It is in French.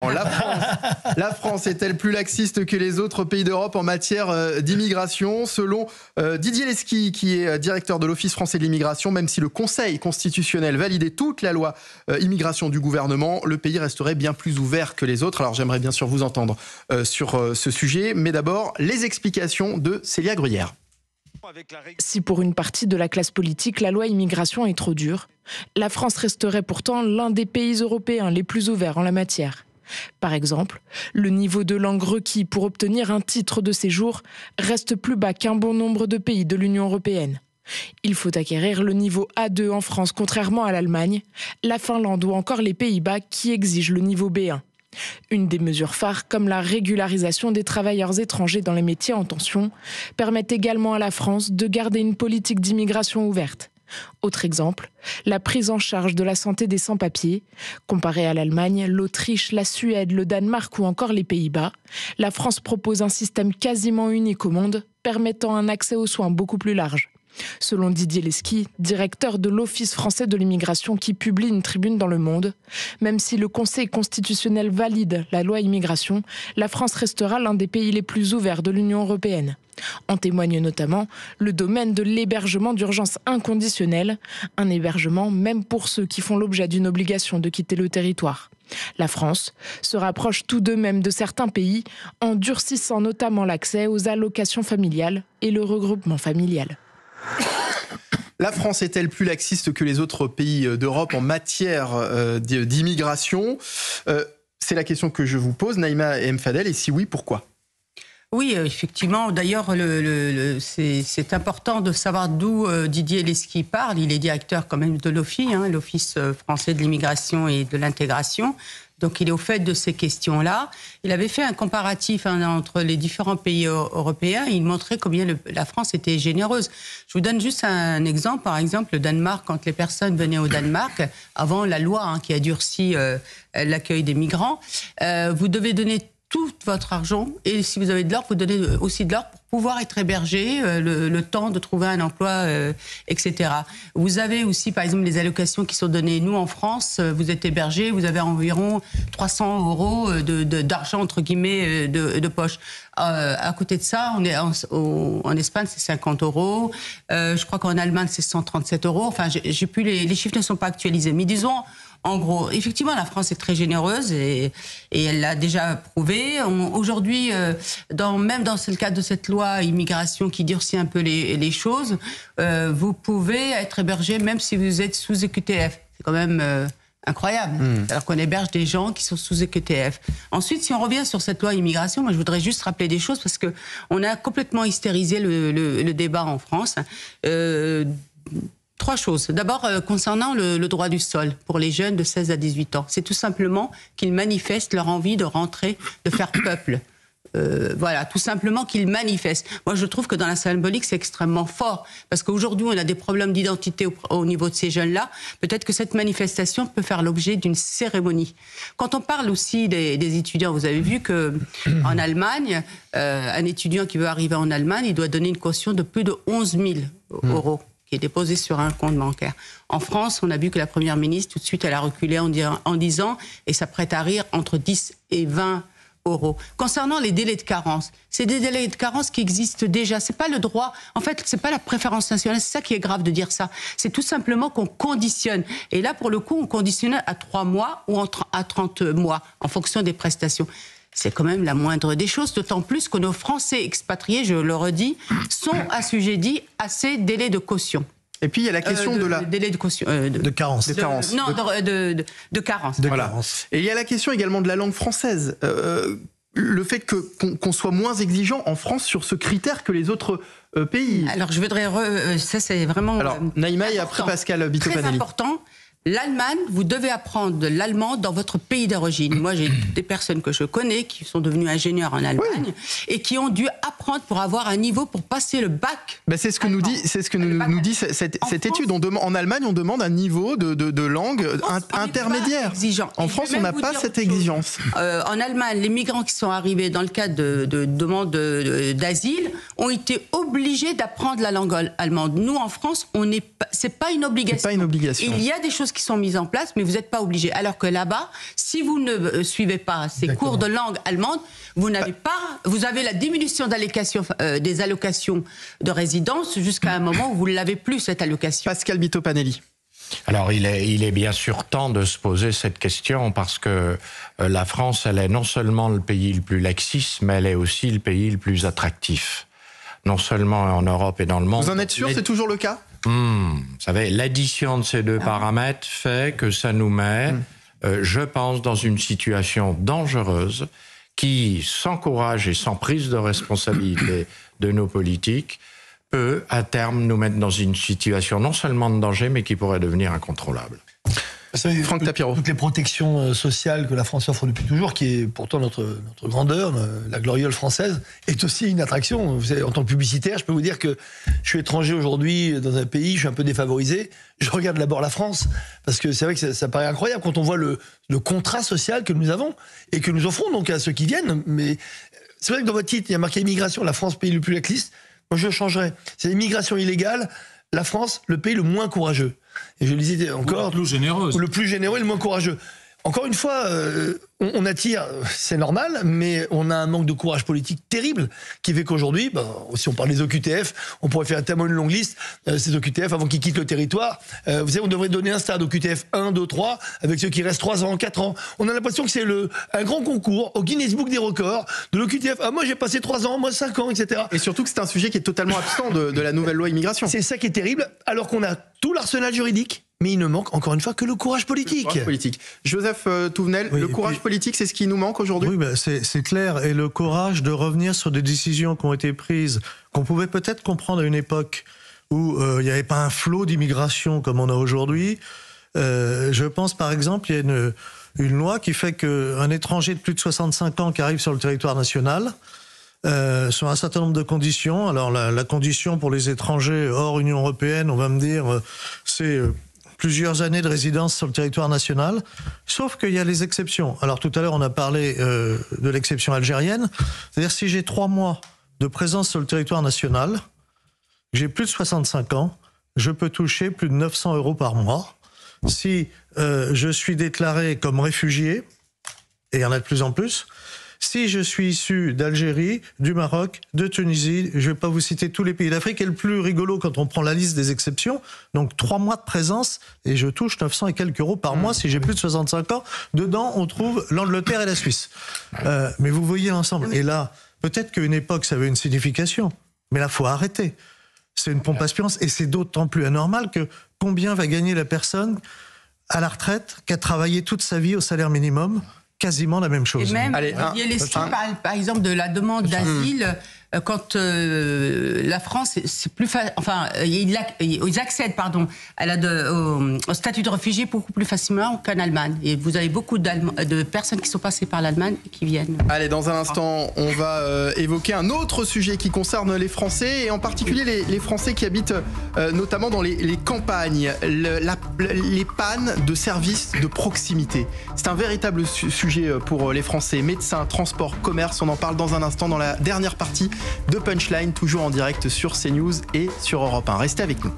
La France est-elle plus laxiste que les autres pays d'Europe en matière d'immigration? Selon Didier Leschi, qui est directeur de l'Office français de l'immigration, même si le Conseil constitutionnel validait toute la loi immigration du gouvernement, le pays resterait bien plus ouvert que les autres. Alors j'aimerais bien sûr vous entendre sur ce sujet, mais d'abord les explications de Célia Gruyère. Si pour une partie de la classe politique, la loi immigration est trop dure, la France resterait pourtant l'un des pays européens les plus ouverts en la matière. Par exemple, le niveau de langue requis pour obtenir un titre de séjour reste plus bas qu'un bon nombre de pays de l'Union européenne. Il faut acquérir le niveau A2 en France, contrairement à l'Allemagne, la Finlande ou encore les Pays-Bas qui exigent le niveau B1. Une des mesures phares, comme la régularisation des travailleurs étrangers dans les métiers en tension, permet également à la France de garder une politique d'immigration ouverte. Autre exemple, la prise en charge de la santé des sans-papiers. Comparé à l'Allemagne, l'Autriche, la Suède, le Danemark ou encore les Pays-Bas, la France propose un système quasiment unique au monde, permettant un accès aux soins beaucoup plus large. Selon Didier Leschi, directeur de l'Office français de l'immigration qui publie une tribune dans Le Monde, même si le Conseil constitutionnel valide la loi immigration, la France restera l'un des pays les plus ouverts de l'Union européenne. En témoigne notamment le domaine de l'hébergement d'urgence inconditionnel, un hébergement même pour ceux qui font l'objet d'une obligation de quitter le territoire. La France se rapproche tout de même de certains pays en durcissant notamment l'accès aux allocations familiales et le regroupement familial. La France est-elle plus laxiste que les autres pays d'Europe en matière d'immigration? C'est la question que je vous pose, Naïma et Mfadel, et si oui, pourquoi? Oui, effectivement. D'ailleurs, c'est important de savoir d'où Didier Leschi parle. Il est directeur quand même de l'OFII, l'Office français de l'immigration et de l'intégration. Donc, il est au fait de ces questions-là. Il avait fait un comparatif entre les différents pays européens. Il montrait combien la France était généreuse. Je vous donne juste un exemple. Par exemple, le Danemark, quand les personnes venaient au Danemark, avant la loi qui a durci l'accueil des migrants, vous devez donner tout votre argent, et si vous avez de l'or, vous donnez aussi de l'or pour pouvoir être hébergé, le temps de trouver un emploi, etc. Vous avez aussi, par exemple, les allocations qui sont données. Nous, en France, vous êtes hébergé, vous avez environ 300 € d'argent, entre guillemets, de poche. À côté de ça, en Espagne, c'est 50 €. Je crois qu'en Allemagne, c'est 137 €. Enfin, j'ai plus les chiffres ne sont pas actualisés. Mais disons, en gros, effectivement, la France est très généreuse et elle l'a déjà prouvé. Aujourd'hui, même dans le cadre de cette loi immigration qui durcit un peu les choses, vous pouvez être hébergé même si vous êtes sous EQTF. C'est quand même incroyable. Alors qu'on héberge des gens qui sont sous EQTF. Ensuite, si on revient sur cette loi immigration, moi je voudrais juste rappeler des choses parce que on a complètement hystérisé le débat en France. Trois choses. D'abord, concernant le droit du sol pour les jeunes de 16 à 18 ans, c'est tout simplement qu'ils manifestent leur envie de rentrer, de faire peuple. Voilà, tout simplement qu'ils manifestent. Moi, je trouve que dans la symbolique, c'est extrêmement fort. Parce qu'aujourd'hui, on a des problèmes d'identité au niveau de ces jeunes-là. Peut-être que cette manifestation peut faire l'objet d'une cérémonie. Quand on parle aussi des étudiants, vous avez vu qu'en Allemagne, un étudiant qui veut arriver en Allemagne, il doit donner une caution de plus de 11 000 € qui est déposée sur un compte bancaire. En France, on a vu que la Première ministre, tout de suite, elle a reculé en disant, et ça prête à rire, entre 10 et 20 €. Concernant les délais de carence, c'est des délais de carence qui existent déjà. C'est pas le droit. En fait, c'est pas la préférence nationale. C'est ça qui est grave de dire ça. C'est tout simplement qu'on conditionne. Et là, pour le coup, on conditionne à 3 mois ou à 30 mois, en fonction des prestations. C'est quand même la moindre des choses, d'autant plus que nos Français expatriés, je le redis, sont assujettis à ces délais de caution. Et puis il y a la question de la délai de caution, de carence. De carence. Et il y a la question également de la langue française. Le fait qu'on soit moins exigeant en France sur ce critère que les autres pays. Alors je voudrais ça c'est vraiment. Alors Naïma et après Pascal Bitopanelli. Très important. L'Allemagne, vous devez apprendre l'allemand dans votre pays d'origine. Moi, j'ai des personnes que je connais qui sont devenues ingénieurs en Allemagne et qui ont dû apprendre pour avoir un niveau pour passer le bac. Ben c'est ce que nous dit, cette étude. En Allemagne, on demande un niveau de langue intermédiaire. En France, on n'a pas cette exigence. En Allemagne, les migrants qui sont arrivés dans le cadre de demande d'asile ont été obligés d'apprendre la langue allemande. Nous, en France, c'est pas une obligation. C'est pas une obligation. Il y a des choses choses qui sont mises en place, mais vous n'êtes pas obligé. Alors que là-bas, si vous ne suivez pas ces cours de langue allemande, vous avez la diminution des allocations de résidence jusqu'à un moment où vous ne l'avez plus, cette allocation. Pascal Bito-Panelli. Alors, il est bien sûr temps de se poser cette question parce que la France, elle est non seulement le pays le plus laxiste, mais elle est aussi le pays le plus attractif. Non seulement en Europe et dans le monde. Vous en êtes sûr, c'est toujours le cas ? Vous savez, l'addition de ces deux paramètres fait que ça nous met, je pense, dans une situation dangereuse qui, sans courage et sans prise de responsabilité de nos politiques, peut, à terme, nous mettre dans une situation non seulement de danger, mais qui pourrait devenir incontrôlable. Franck Tapiro. Toutes les protections sociales que la France offre depuis toujours, qui est pourtant notre grandeur, la gloriole française, est aussi une attraction. Vous savez, en tant que publicitaire, je peux vous dire que je suis étranger aujourd'hui dans un pays, je suis un peu défavorisé. Je regarde d'abord la France, parce que c'est vrai que ça paraît incroyable quand on voit le contrat social que nous avons et que nous offrons donc à ceux qui viennent. Mais c'est vrai que dans votre titre, il y a marqué immigration, la France, pays le plus laxiste. Moi, je changerais. C'est l'immigration illégale, la France, le pays le moins courageux. Et je le disais encore. Ou le plus généreux. Le plus généreux et le moins courageux. Encore une fois, on attire, c'est normal, mais on a un manque de courage politique terrible qui fait qu'aujourd'hui, si on parle des OQTF, on pourrait faire tellement une longue liste, ces OQTF, avant qu'ils quittent le territoire. Vous savez, on devrait donner un stade OQTF 1, 2, 3, avec ceux qui restent 3 ans, 4 ans. On a l'impression que c'est un grand concours au Guinness Book des records de l'OQTF. Ah, moi, j'ai passé 3 ans, moi, 5 ans, etc. Et surtout que c'est un sujet qui est totalement absent de la nouvelle loi immigration. C'est ça qui est terrible, alors qu'on a tout l'arsenal juridique. Mais il ne manque, encore une fois, que le courage politique. Le courage politique. Joseph Touvenel, oui, le courage politique, c'est ce qui nous manque aujourd'hui ? Oui, c'est clair. Et le courage de revenir sur des décisions qui ont été prises, qu'on pouvait peut-être comprendre à une époque où il n'y avait pas un flot d'immigration comme on a aujourd'hui. Je pense, par exemple, il y a une loi qui fait qu'un étranger de plus de 65 ans qui arrive sur le territoire national, sur un certain nombre de conditions. Alors, la condition pour les étrangers hors Union européenne, on va me dire, c'est plusieurs années de résidence sur le territoire national, sauf qu'il y a les exceptions. Alors tout à l'heure, on a parlé de l'exception algérienne, c'est-à-dire si j'ai 3 mois de présence sur le territoire national, j'ai plus de 65 ans, je peux toucher plus de 900 € par mois. Si je suis déclaré comme réfugié, et il y en a de plus en plus, si je suis issu d'Algérie, du Maroc, de Tunisie, je ne vais pas vous citer tous les pays d'Afrique, et le plus rigolo quand on prend la liste des exceptions, donc 3 mois de présence, et je touche 900 et quelques euros par mois si j'ai plus de 65 ans. Dedans, on trouve l'Angleterre et la Suisse. Mais vous voyez l'ensemble. Et là, peut-être qu'à une époque, ça avait une signification, mais là, il faut arrêter. C'est une pompe à aspirance, et c'est d'autant plus anormal que combien va gagner la personne à la retraite qui a travaillé toute sa vie au salaire minimum ? Quasiment la même chose. Et même, Didier Lesky parle par exemple de la demande d'asile, quand la France, c'est plus ils accèdent au statut de réfugié beaucoup plus facilement qu'en Allemagne. Et vous avez beaucoup de personnes qui sont passées par l'Allemagne et qui viennent. Allez, dans un instant, on va évoquer un autre sujet qui concerne les Français, et en particulier les Français qui habitent notamment dans les campagnes, les pannes de services de proximité. C'est un véritable sujet pour les Français. Médecins, transport, commerce, on en parle dans un instant dans la dernière partie de Punchline, toujours en direct sur CNews et sur Europe 1. Restez avec nous.